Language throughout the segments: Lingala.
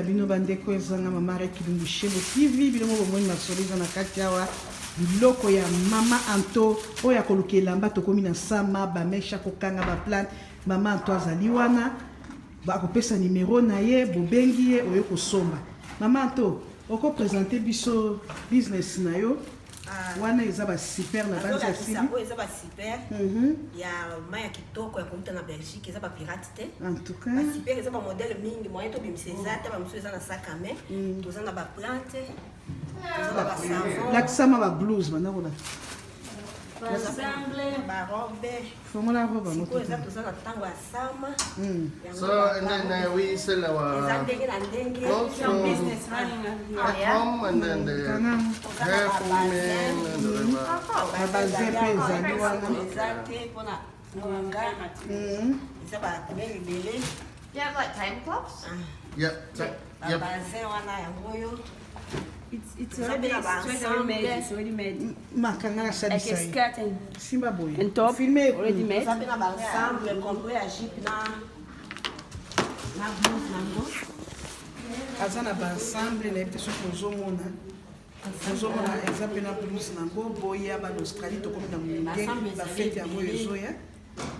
Bino bandeko ezanga mama Rekilungu Shebo TV bino mo bomoni masoliza na kati awa biloko ya mama Anto oya kolukela mba tokomi na sama ba mesha kokanga ba plan mama Anto azali wana ba kopesa numéro na ye bobengi ye oyo kosomba mama Anto oko présenter biso business na yo wana eza ba super na banza sili eza ba super ya maya kitoko ya komita na Belgique eza ba pirate te en tout cas ba super eza ba modèle mingi moyen to bimseza ta ba muso eza na sac à main tozana ba plante tozana ba savon l'accent ba blues bana kola ba ensemble ba robe comment la robe mo to eza tozana tango ya sama so and then we sell our business running at home and then the hair for women and You have like time clocks? It's already made. Makanga sa Like a skirt and Simba boy. and top Filmé already made. ensemble compris à jeep na blouse nango azana ba ensemble na epte soko zomona azomona exemple na blouse nango boya ba Australie to komi na munge ba fete yango ezoya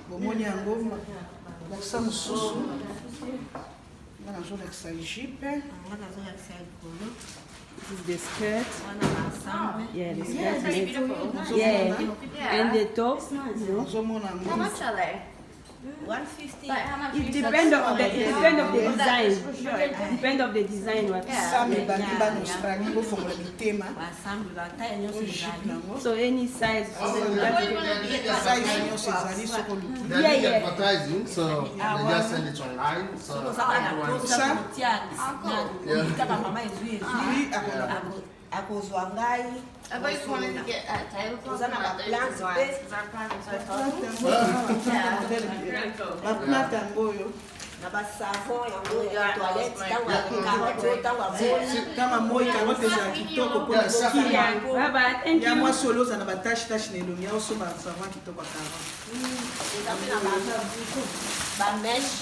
bomoni yango ba sam soso na zo la sa jeep This is the skirt. ensemble Yeah, the skirt made. Beautiful. Yeah, and the top. zomona How much are they? 150 Like how much? It depends of the design. Depend of the design what. same bandi ba Australie bo fongola bitema ensemble la taille nyonso ezali So any size. size nyonso ezali soko luki Yeah. advertising, so they just send it online. So mama ezwi akozwa ngai I've always wanted to get a tablecloth. Ozana ba plants pe ba plate yango oyo na ba savon yango ya toilette tango ya carotte tango ya boli kama moi karote za kitoko mpona skin Bye bye. Thank ya you. mwa solo oza na batache na elongi ya osomba savon kitoko ya karo ezali na ba meche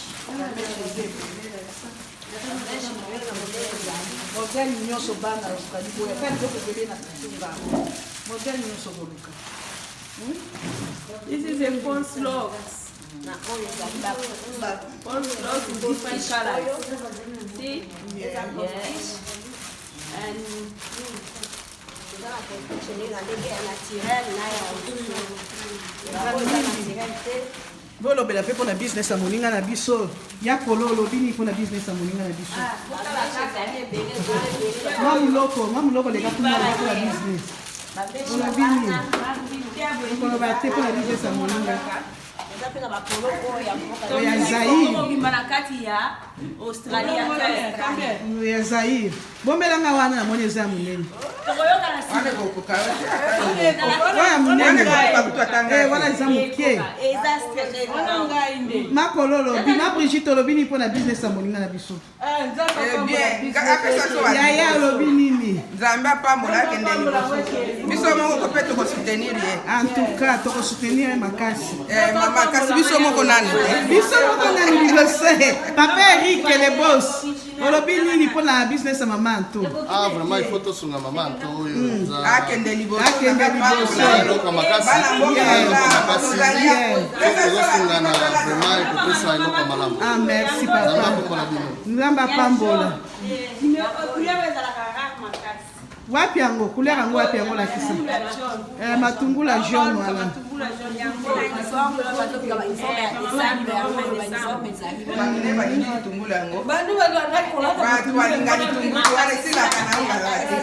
modele nyonso bana Australie boya kani biloko ebele na kitunga modele nyonso koluka This is a phone slog. na oyo ezali Phone slogs in different colors. See? Yes. And eza na construction na ndenge ya naturel na ya eza naturel te bolobela mpe mpona business ya moninga na biso ya kolo olobi nini mpona business ya moninga na biso mwa muloko leka tumala mpona business olobi nini okoloba te mpona business ya moninga eza mpe na bakoloko ya mboka ya Zaire mobimba na kati ya Australia. ya Zaire bombelanga wana namoni eza ya monene oya monene wana eza moke makolo olobi na Brigitte olobi nini mpona business ya moninga na biso yaya olobi nini Nzambe apambola akende liboso biso moko ko pe tokosoutenir ye en tout cas tokosoutenir ye makasi mama kasi biso moko nani biso moko nani liboso papa Eric le boss olobi nini mpona business ya mama Anto vraiment il faut tosunga mama Anto oyo akende liboso akende liboso eloko makasi tozosungana vraiment ekopesa eloko ya malamu ah merci papa mpona bino nzambe apambola wapi yango couleur yango wapi yango lakisa matungula jaune wana tungula yango bato balinga litungulu wana esilaka na ongala te